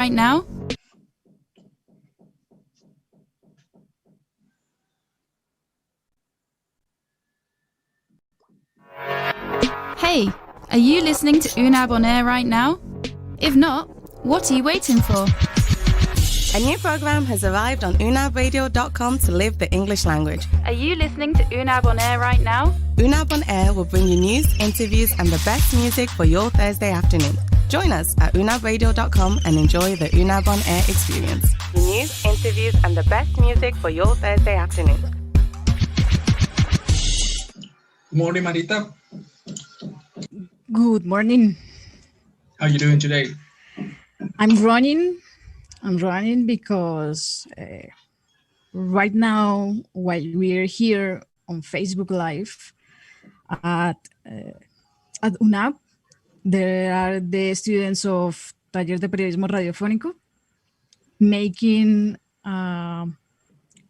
right now? Hey, are you listening to Unab on Air right now? If not, what are you waiting for? A new program has arrived on UnabRadio.com to live the English language. Are you listening to Unab on Air right now? Unab on Air will bring you news, interviews, and the best music for your Thursday afternoon. Join us at UnabRadio.com and enjoy the Unab on Air experience. News, interviews, and the best music for your Thursday afternoon. Good morning, Marita. Good morning. How are you doing today? I'm running because right now, while we're here on Facebook Live at Unab, there are the students of Taller de Periodismo Radiofónico making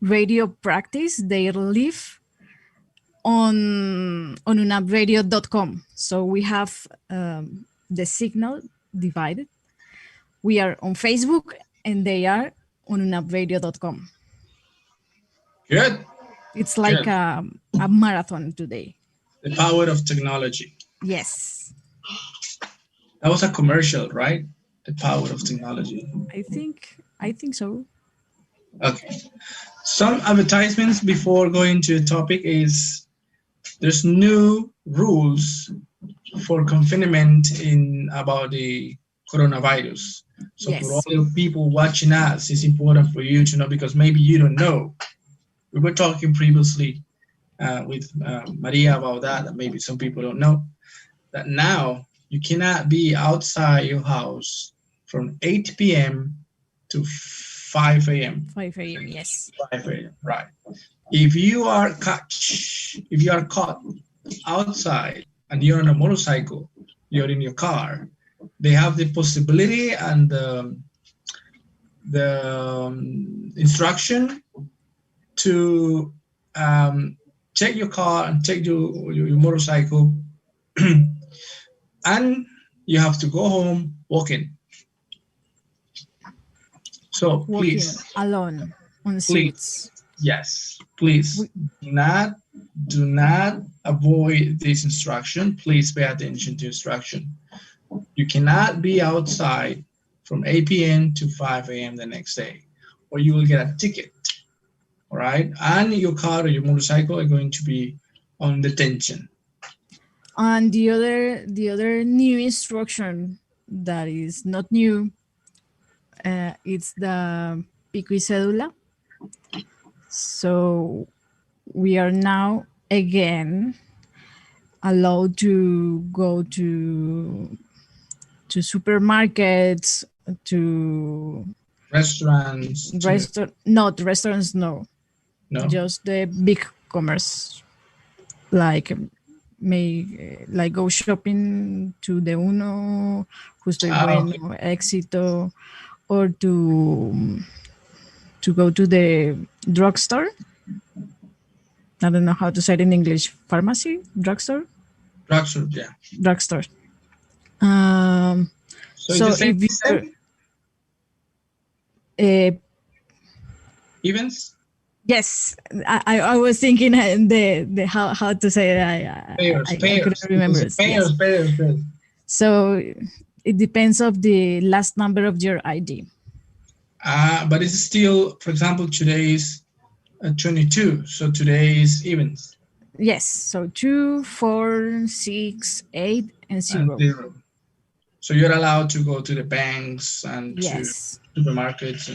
radio practice their live on UnabRadio.com. So we have the signal divided. We are on Facebook and they are on UnabRadio.com. Good. It's like a marathon today. The power of technology. Yes. That was a commercial, right? The power of technology. I think so. Okay. Some advertisements before going to the topic is there's new rules for confinement in about the coronavirus. So Yes. for all the people watching us, it's important for you to know because maybe you don't know. We were talking previously with Maria about that maybe some people don't know, that now you cannot be outside your house from 8 p.m. to 5 a.m. 5 a.m. Yes. 5 a.m. Right. If you are caught outside and you're on a motorcycle, you're in your car, they have the possibility and the instruction to take your car and take your motorcycle and you have to go home walking. So Walking please, alone on streets. yes, please do not avoid this instruction. Please pay attention to instruction. You cannot be outside from 8 p.m. to 5 a.m. the next day, or you will get a ticket. All right, and your car or your motorcycle are going to be on detention. And the other new instruction that is not new, it's the pico y cédula. So we are now again allowed to go to supermarkets, to Restaurants. not restaurants, no, just the big commerce, like go shopping to the Uno, Justo y Bueno, Éxito, or to go to the drugstore. I don't know how to say it in English. Pharmacy, drugstore. Drugstore, yeah. Drugstore. So if you events. Yes, I was thinking the how to say it. I couldn't remember. Pairs. So it depends of the last number of your ID. But it's still, for example, today is 22. So today is events. Yes. So 2, 4, 6, 8, and 0. So you're allowed to go to the banks and yes. to supermarkets.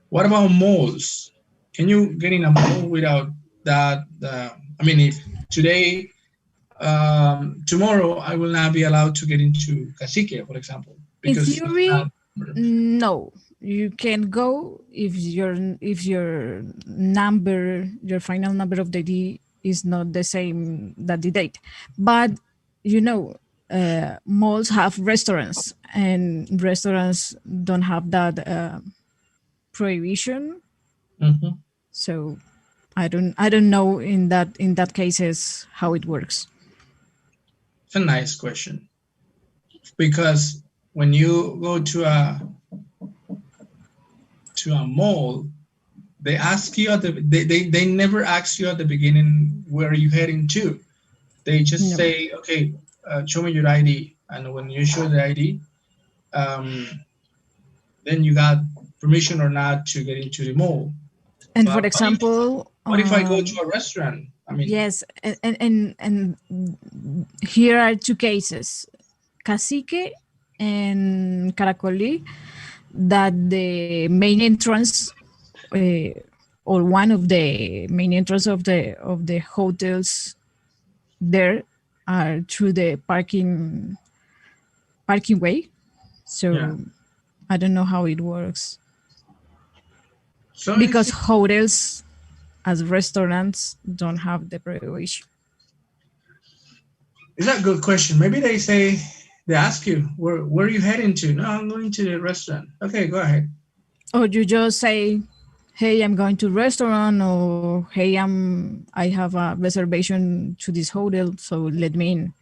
What about malls? Can you get in a mall without that? I mean, if today, tomorrow, I will not be allowed to get into Cacique, for example. In theory, no. You can go if your number, your final number of the ID is not the same that the date. But malls have restaurants, and restaurants don't have that prohibition. Mm-hmm. So I don't know in that cases how it works. It's a nice question, because when you go to to a mall, they ask you they never ask you at the beginning where are you heading to. They just say, okay, show me your ID, and when you show the ID, then you got permission or not to get into the mall. And for example, what if I go to a restaurant? I mean, yes, and here are two cases, Cacique and Caracolí, that the main entrance or one of the main entrance of the hotels there are through the parking way. So I don't know how it works. So because hotels as restaurants don't have the prohibition. Is that a good question? Maybe they ask you, where are you heading to? No, I'm going to the restaurant. Okay, go ahead. Or you just say, hey, I'm going to a restaurant, or hey, I have a reservation to this hotel, so let me in.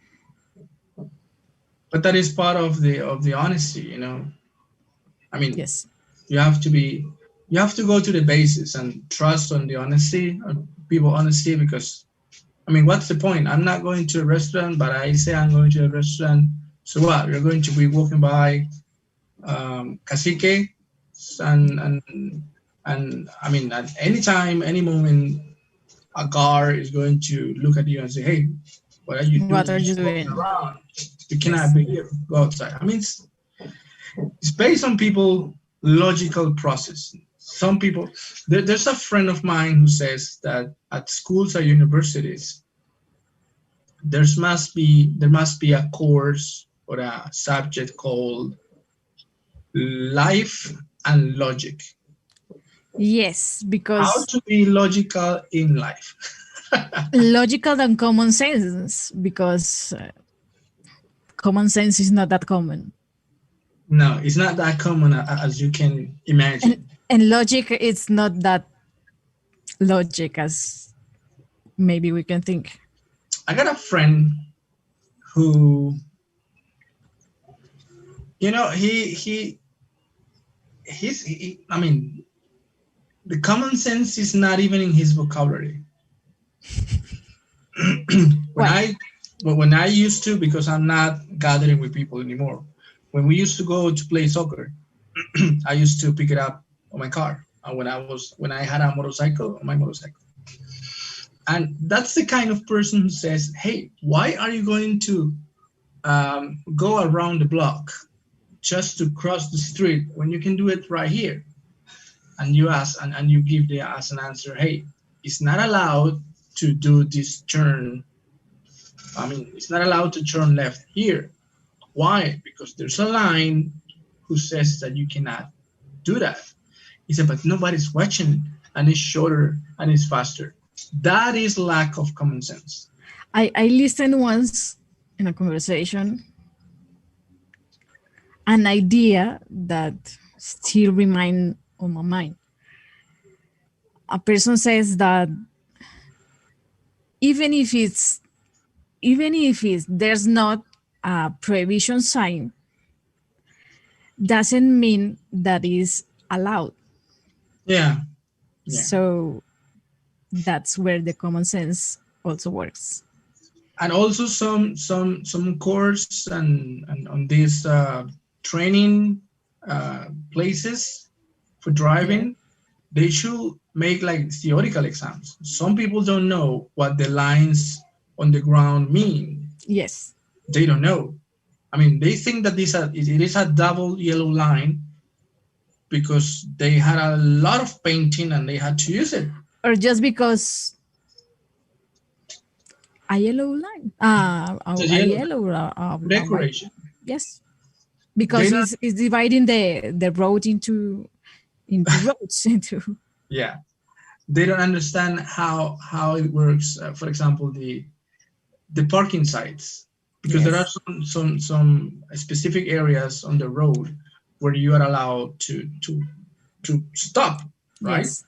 But that is part of the honesty, you know. I mean, yes, you have to go to the basis and trust on the honesty, on people's honesty, because I mean, what's the point? I'm not going to a restaurant, but I say I'm going to a restaurant. So what? You're going to be walking by Cacique, and I mean, at any time, any moment, a guard is going to look at you and say, "Hey, what are you doing? What are you doing? Around? You cannot be here. Go outside." I mean, it's based on people logical process. Some people, there's a friend of mine who says that at schools or universities, there must be a course or a subject called life and logic. Yes, because how to be logical in life. Logical and common sense, because common sense is not that common. No, it's not that common as you can imagine. And logic, it's not that logic as maybe we can think. I got a friend who, you know, he's I mean, the common sense is not even in his vocabulary. When I used to, because I'm not gathering with people anymore, when we used to go to play soccer, I used to pick it up on my car. When I had a motorcycle, on my motorcycle. And that's the kind of person who says, hey, why are you going to go around the block just to cross the street when you can do it right here? And you ask, and you give as an answer, hey, it's not allowed to do this turn. I mean, it's not allowed to turn left here. Why? Because there's a line who says that you cannot do that. He said, but nobody's watching, and it's shorter and it's faster. That is lack of common sense. I listened once in a conversation, an idea that still remains on my mind. A person says that even if there's not a prohibition sign, doesn't mean that is allowed. Yeah. So that's where the common sense also works. And also some course and on these training places for driving, they should make like theoretical exams. Some people don't know what the lines on the ground mean. Yes. They don't know. I mean, they think that it is a double yellow line because they had a lot of painting and they had to use it. Or just because a yellow line, yellow decoration. Yes, because it's dividing the road into roads. Yeah, they don't understand how it works. For example, the parking sites, because there are some specific areas on the road where you are allowed to stop, right? Yes.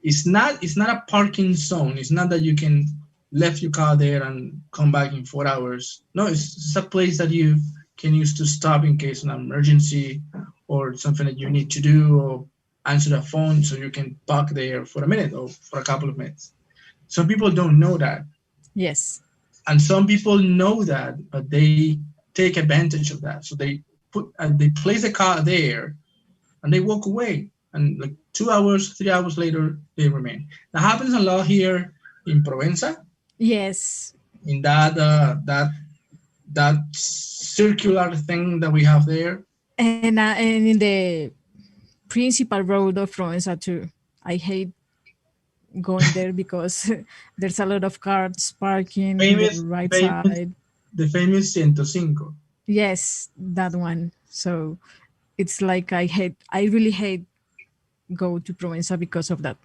It's not a parking zone. It's not that you can left your car there and come back in 4 hours. No, it's a place that you can use to stop in case of an emergency or something that you need to do, or answer the phone so you can talk there for a minute or for a couple of minutes. Some people don't know that. Yes. And some people know that, but they take advantage of that. So they place the car there and they walk away. And like 2 hours, 3 hours later, they remain. That happens a lot here in Provenza. Yes. In that circular thing that we have there. And in the principal road of Provenza too. I hate going there because there's a lot of cars parking on the right side. The famous 105. Yes, that one. So it's like I really hate go to Provenza because of that.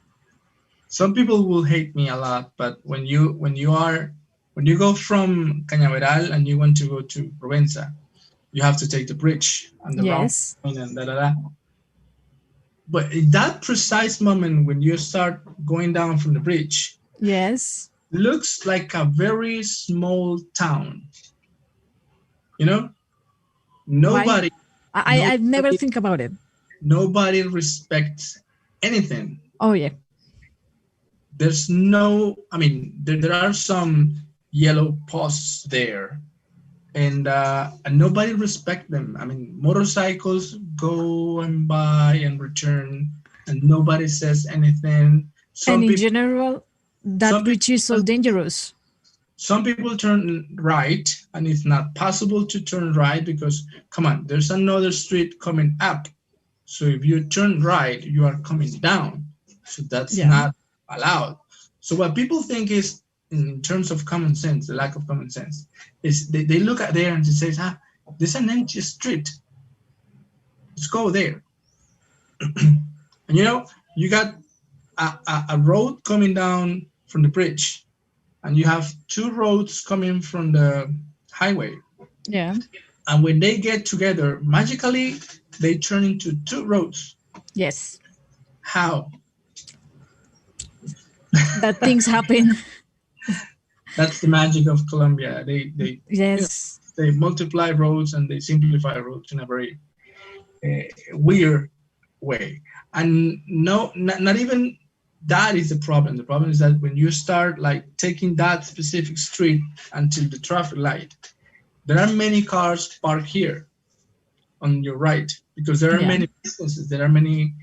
Some people will hate me a lot, but when you go from Cañaveral and you want to go to Provenza, you have to take the bridge and the yes. round and But at that precise moment when you start going down from the bridge, yes, looks like a very small town. You know, nobody. I've never think about it. Nobody respects anything. Oh yeah. There's no. I mean, there are some yellow posts there, and nobody respect them. I mean, motorcycles go and buy and return, and nobody says anything. And in general, that bridge is so dangerous. Some people turn right, and it's not possible to turn right because, come on, there's another street coming up. So if you turn right, you are coming down. So that's not allowed. So what people think is, in terms of common sense, the lack of common sense, is they look at there and they say, there's an empty street. Let's go there. And you know, you got a road coming down from the bridge, and you have two roads coming from the highway. Yeah. And when they get together, magically, they turn into two roads. Yes. How? That things happen. That's the magic of Colombia. They yes. You know, they multiply roads and they simplify roads in a very weird way. And no, not even that is the problem. The problem is that when you start like taking that specific street until the traffic light, there are many cars parked here on your right because there are many businesses. There are many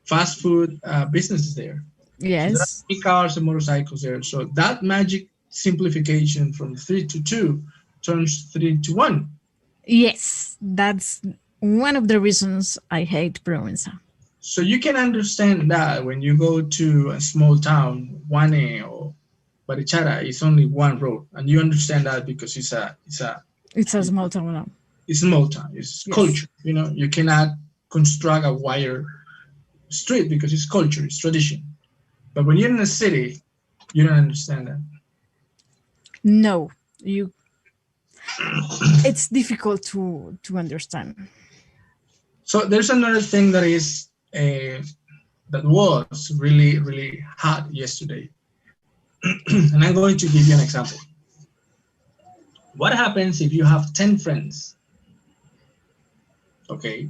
fast food businesses there. Yes. So there are many cars and motorcycles there. So that magic simplification from 3 to 2 turns 3 to 1. Yes, that's one of the reasons I hate Provenza. So you can understand that when you go to a small town, Wane or Barichara, it's only one road, and you understand that because it's a small town. It's a small town. It's culture. You know, you cannot construct a wire street because it's culture, it's tradition. But when you're in a city, you don't understand that. No, it's difficult to understand. So there's another thing that is that was really, really hot yesterday. And I'm going to give you an example. What happens if you have 10 friends? Okay.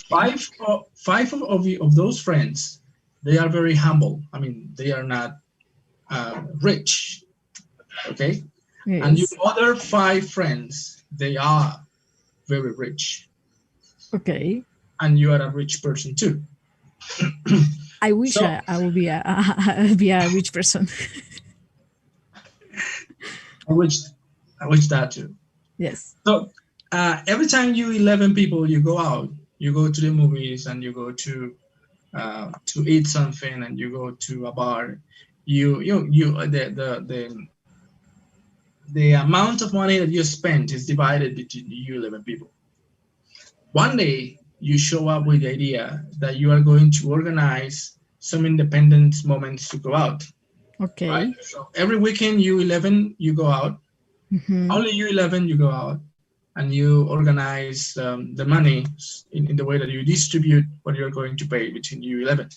Five of those friends, they are very humble. I mean, they are not rich. Okay. Yes. And your other 5 friends, they are very rich. Okay. And you are a rich person too. I wish I would be a rich person. I wish that too. Yes. So every time you 11 people, you go out, you go to the movies and you go to eat something and you go to a bar, the amount of money that you spend is divided between you 11 people. One day you show up with the idea that you are going to organize some independence moments to go out. Okay. Right? So every weekend you 11 you go out. Mm-hmm. Only you 11 you go out and you organize the money in the way that you distribute what you're going to pay between you 11.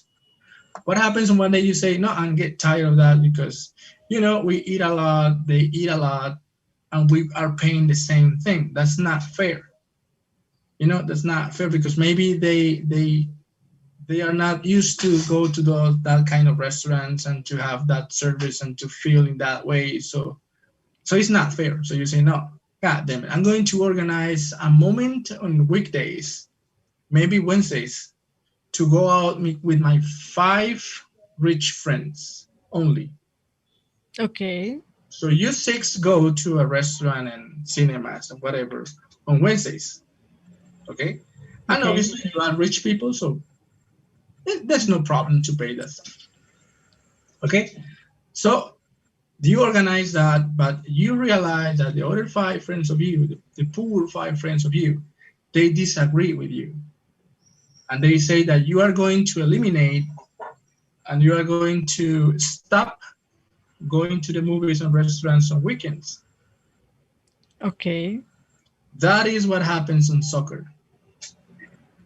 What happens when one day you say, no, I get tired of that because, you know, we eat a lot, they eat a lot, and we are paying the same thing. That's not fair. That's not fair, because maybe they are not used to go to that kind of restaurants and to have that service and to feel in that way. So it's not fair. So you say, no, God damn it, I'm going to organize a moment on weekdays, maybe Wednesdays, to go out with my 5 rich friends only. Okay. So you 6 go to a restaurant and cinemas and whatever on Wednesdays. Okay. And obviously you are rich people, so there's no problem to pay that stuff. Okay. So you organize that, but you realize that the other 5 friends of you, the poor 5 friends of you, they disagree with you. And they say that you are going to eliminate and you are going to stop going to the movies and restaurants on weekends. Okay. That is what happens in soccer.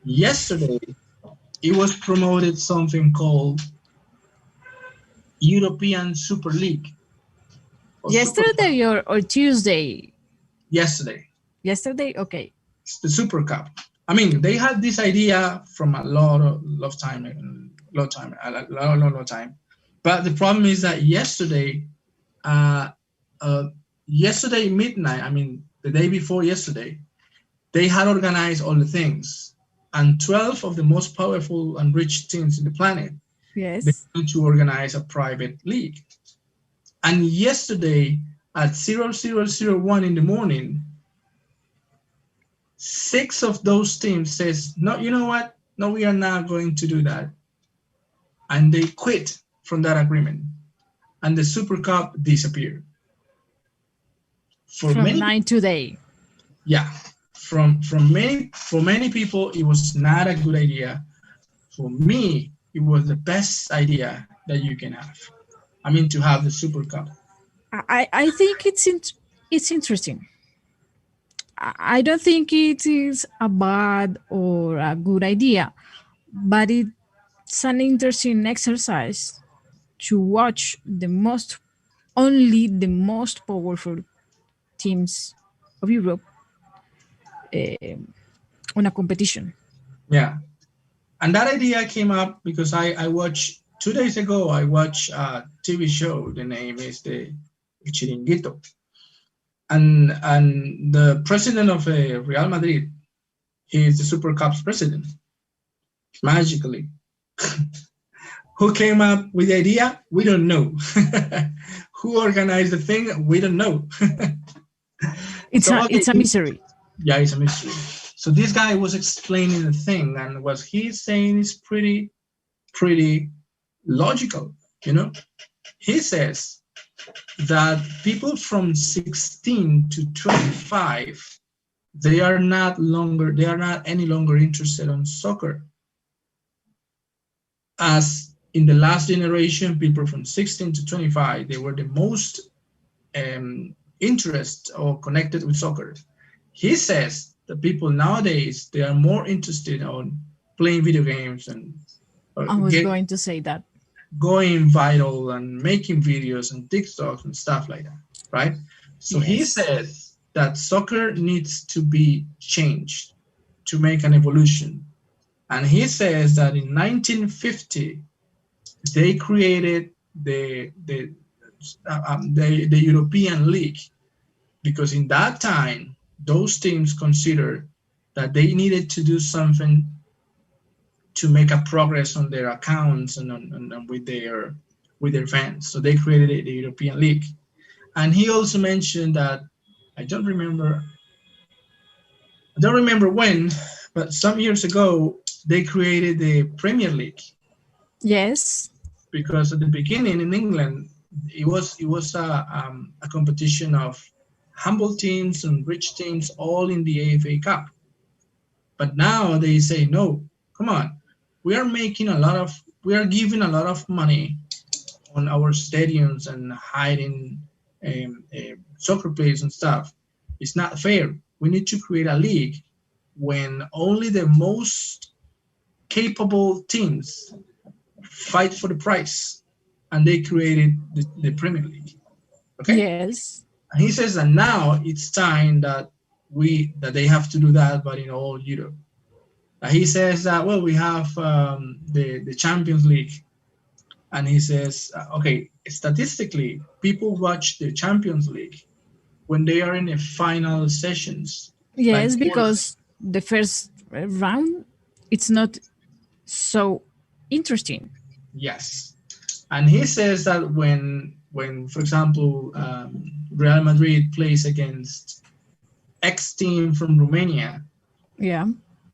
Yesterday, it was promoted something called European Super League. Yesterday or Tuesday? Yesterday. Yesterday? Okay. It's the Super Cup. I mean, they had this idea from a lot of time. But the problem is that yesterday midnight, I mean, the day before yesterday, they had organized all the things. And 12 of the most powerful and rich teams in the planet, yes, they wanted to organize a private league. And yesterday at 0001 in the morning, 6 of those teams says, no, you know what? No, we are not going to do that. And they quit from that agreement. And the Super Cup disappeared. From night to day. Yeah. For many people, it was not a good idea. For me, it was the best idea that you can have. I mean, to have the Super Cup. I think it's interesting. I don't think it is a bad or a good idea, but it's an interesting exercise to watch only the most powerful teams of Europe on a competition. Yeah. And that idea came up because I watched 2 days ago, I watched a TV show. The name is the Chiringuito. And the president of Real Madrid, he is the Super Cup's president, magically. Who came up with the idea? We don't know. Who organized the thing? We don't know. It's a mystery. Yeah, it's a mystery. So this guy was explaining the thing, and what he's saying is pretty logical, He says that people from 16 to 25, they are not any longer interested in soccer. As in the last generation, people from 16 to 25, they were the most interested or connected with soccer. He says that people nowadays, they are more interested on playing video games and I was going to say that. Going viral and making videos and TikToks and stuff like that, right? So yes. He says that soccer needs to be changed to make an evolution. And he says that in 1950, they created the European League, because in that time, those teams considered that they needed to do something to make a progress on their accounts and with their fans. So they created the European League. And he also mentioned that, I don't remember when, but some years ago, they created the Premier League. Yes. Because at the beginning in England, it was a competition of humble teams and rich teams all in the FA Cup. But now they say, no, come on. We are giving a lot of money on our stadiums and hiding soccer players and stuff. It's not fair. We need to create a league when only the most capable teams fight for the prize, and they created the Premier League. Okay. Yes. And he says that now it's time that that they have to do that, but in all Europe. He says that, well, we have the Champions League, and he says, okay, statistically, people watch the Champions League when they are in the final sessions. Yes, because the first round, it's not so interesting. Yes, and he says that when for example, Real Madrid plays against X team from Romania, yeah,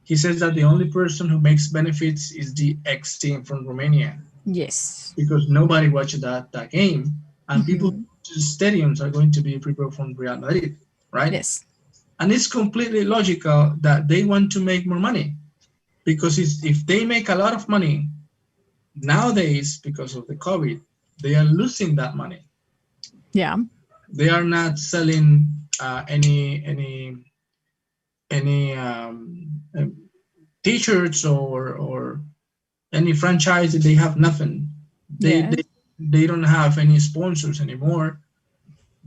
he says that the only person who makes benefits is the X team from Romania. Yes, because nobody watched that game, and people to the stadiums are going to be people from Real Madrid, right? Yes, and it's completely logical that they want to make more money, because if they make a lot of money nowadays because of the COVID, they are losing that money. Yeah, they are not selling any t-shirts or any franchise. They have nothing. They don't have any sponsors anymore.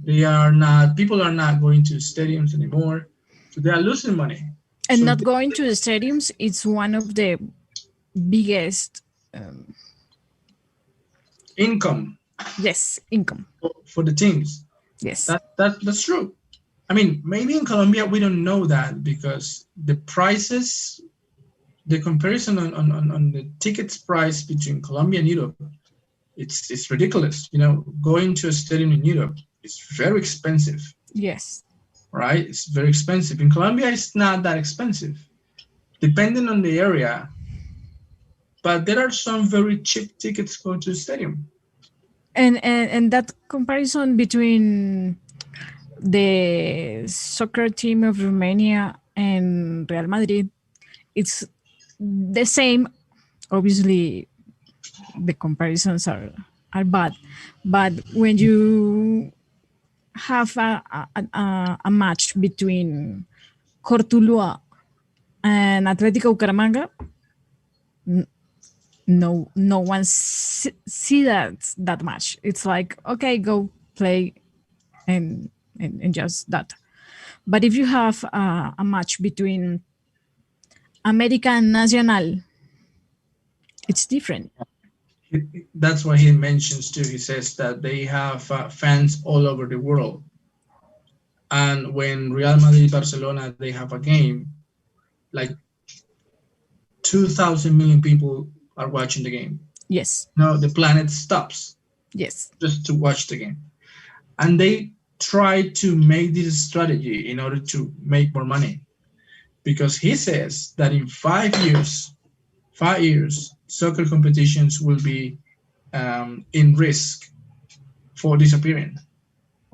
People are not going to stadiums anymore, so they are losing money. And so not going to the stadiums, it's one of the biggest income. Yes, income for the teams. Yes, that's true. I mean, maybe in Colombia we don't know that, because the prices, the comparison on the tickets price between Colombia and Europe, it's ridiculous. Going to a stadium in Europe is very expensive. Yes. Right? It's very expensive. In Colombia, it's not that expensive, depending on the area. But there are some very cheap tickets going to the stadium. And that comparison between the soccer team of Romania and Real Madrid, it's the same. Obviously, the comparisons are bad, but when you have a match between Cortuluá and Atlético Bucaramanga, no one see that match. It's like, okay, go play and just that. But if you have a match between América and Nacional, it's different. That's what he mentions too. He says that they have fans all over the world, and when Real Madrid, Barcelona, they have a game, like 2,000 million people are watching the game. Yes. No, the planet stops. Yes. Just to watch the game, and they try to make this strategy in order to make more money, because he says that in 5 years, soccer competitions will be in risk for disappearing,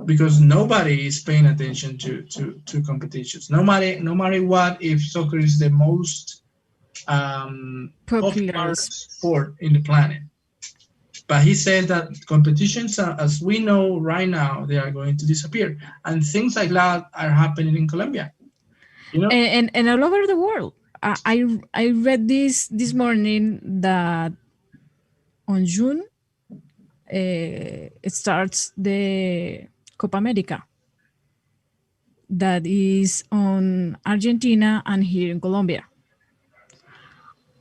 because nobody is paying attention to competitions. No matter what, if soccer is the most popular sport in the planet. But he said that competitions, as we know right now, they are going to disappear, and things like that are happening in Colombia. And all over the world. I read this morning that on June it starts the Copa America, that is on Argentina and here in Colombia.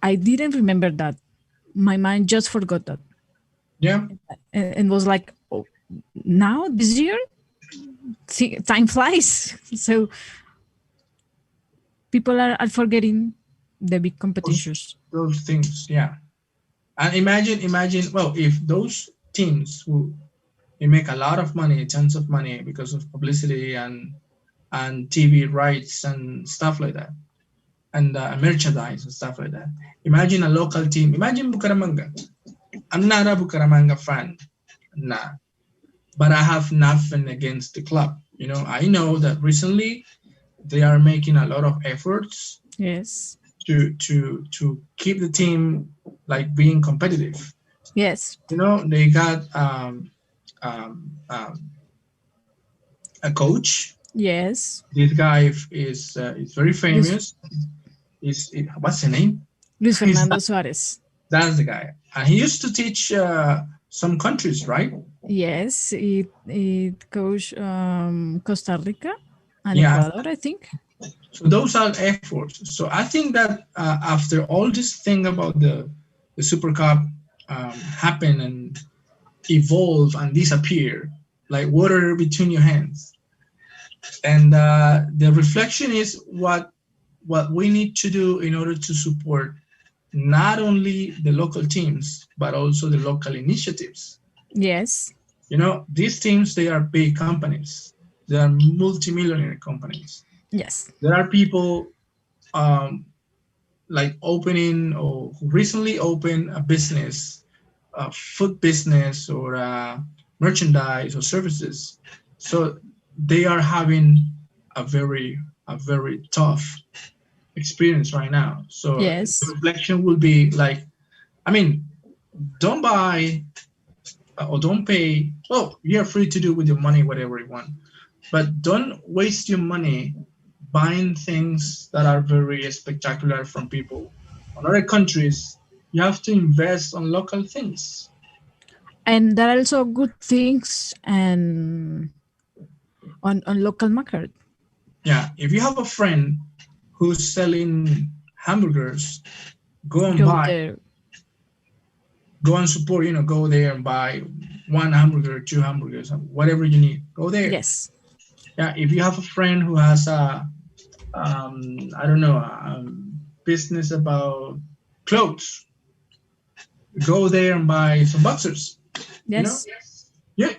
I didn't remember that. My mind just forgot that. Yeah. And was like, oh, now this year, time flies. So people are forgetting the big competitions. Those things, yeah. And imagine, well, if those teams they make a lot of money, tons of money, because of publicity and TV rights and stuff like that, and merchandise and stuff like that. Imagine a local team. Imagine Bucaramanga. I'm not a Bucaramanga fan, nah, but I have nothing against the club. I know that recently they are making a lot of efforts. Yes. To keep the team like being competitive. Yes. They got a coach. Yes. This guy is very famous. What's the name? Luis Fernando Suarez. That's the guy. And he used to teach some countries, right? Yes, it coached Costa Rica and Ecuador, I think. So those are efforts. So I think that after all this thing about the Super Cup happen and evolve and disappear like water between your hands, and the reflection is what we need to do in order to support not only the local teams but also the local initiatives. Yes. You know, these teams, they are big companies. They are multimillionaire companies. Yes. There are people like opening or who recently opened a business, a food business or merchandise or services. So they are having a very tough experience right now. So the Yes. reflection will be like, I mean, don't buy or don't pay. Well, you're free to do with your money whatever you want, but don't waste your money buying things that are very spectacular from people on other countries. You have to invest on local things. And there are also good things and on local market. Yeah, if you have a friend who's selling hamburgers, go and Go buy, there. go and support. You know, go there and buy one hamburger, two hamburgers, whatever you need. Go there. Yes. Yeah, if you have a friend who has a I don't know, business about clothes, go there and buy some boxers. You know, Yes. yeah,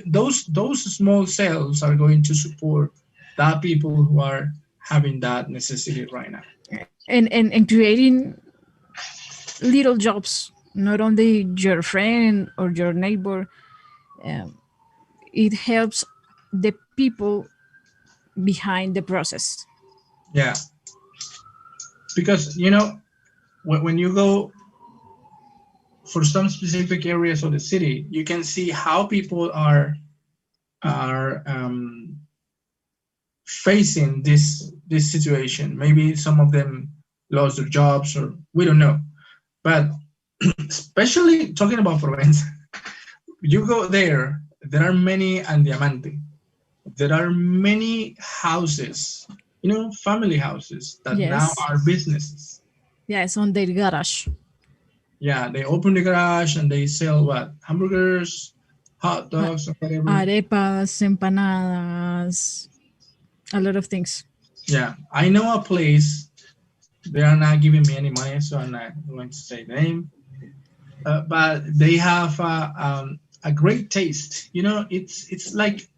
those small sales are going to support that people who are having that necessity right now. And creating little jobs, not only your friend or your neighbor. Um, it helps the people behind the process. Yeah, because you know when you go for some specific areas of the city, you can see how people are facing this situation. Maybe some of them lost their jobs, or we don't know. But especially talking about Provenza, you go there. There are many Andiamante. There are many houses, you know, family houses that now Yes. are businesses. Yes, on their garage. Yeah, they open the garage and they sell what? Hamburgers, hot A- dogs, or whatever. Arepas, empanadas, a lot of things. Yeah, I know a place. They are not giving me any money, so I'm not going to say the name. But they have a great taste. You know, it's like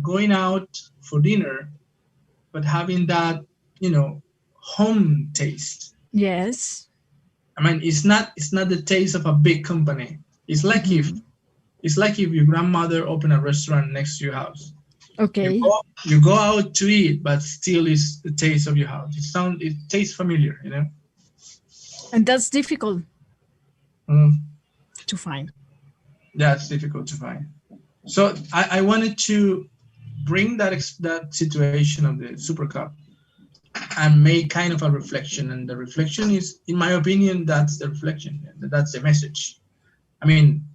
going out for dinner, but having that, you know, home taste. Yes. I mean, it's not the taste of a big company. It's like if Mhm. it's like if your grandmother opened a restaurant next to your house. You Okay. go you go out to eat, but still is the taste of your house. It tastes familiar, you know. And that's difficult Mm, to find. that's difficult to find. So I wanted to bring that situation of the Super Cup and make kind of a reflection. And the reflection is, in my opinion, that's the reflection. That's the message. I mean,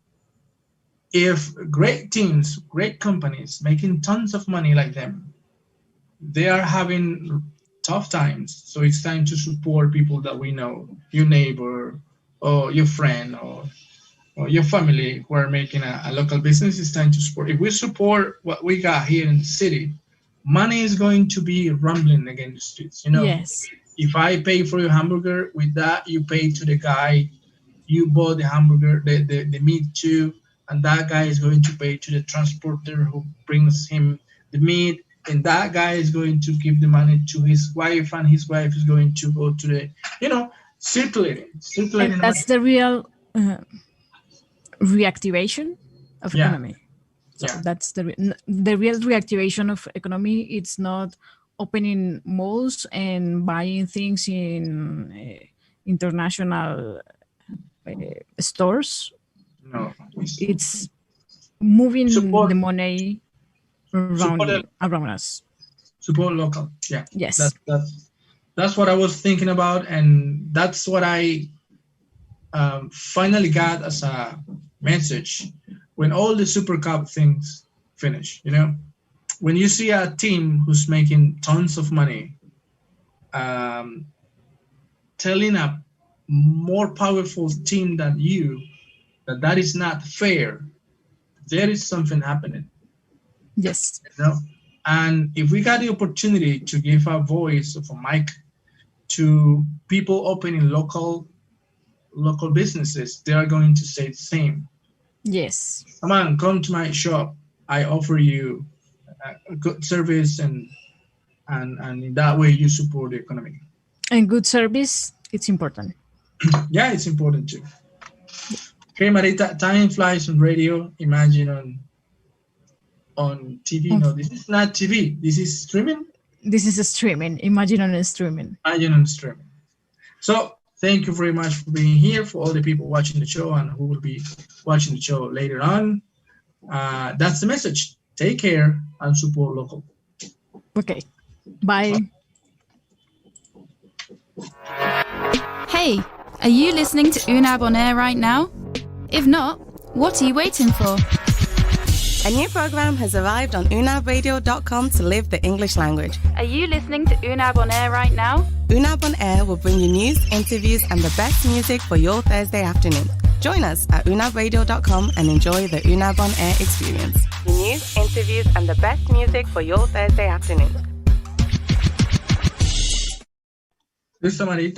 if great teams, great companies making tons of money like them, they are having tough times. So it's time to support people that we know, your neighbor or your friend or your family who are making a local business. It's time to support. If we support what we got here in the city, money is going to be rumbling against the streets. You know, Yes. if I pay for your hamburger, with that you pay to the guy you bought the hamburger, the meat too, and that guy is going to pay to the transporter who brings him the meat, and that guy is going to give the money to his wife, and his wife is going to go to the, you know, And circulating the money. that's the real reactivation of Yeah, economy. So yeah, that's the real reactivation of economy. It's not opening malls and buying things in international stores. no, it's It's moving the support money support around us. support local. Yeah, Yes. that's what I was thinking about, and that's what I finally got as a message when all the Super Cup things finish. You know, when you see a team who's making tons of money, telling a more powerful team than you that is not fair, there is something happening. Yes. You know? And if we got the opportunity to give a voice of a mic to people opening local businesses, they are going to say the same. Yes. Come on, come to my shop. I offer you a good service, and in that way you support the economy. And good service, it's important. Yeah, it's important too. Okay, Marita, time flies on radio. Imagine on TV. No, this is not TV. This is streaming. This is a streaming. Imagine on a streaming. Imagine on streaming. So thank you very much for being here, for all the people watching the show and who will be watching the show later on. That's the message. Take care and support local. Okay. Bye. Hey, are you listening to Unab on air right now? If not, what are you waiting for? A new program has arrived on UnabRadio.com to live the English language. Are you listening to Unab on air right now? Unab on Air will bring you news, interviews, and the best music for your Thursday afternoon. Join us at UnabRadio.com and enjoy the Unab on Air experience. News, interviews, and the best music for your Thursday afternoon. Listo, Marita.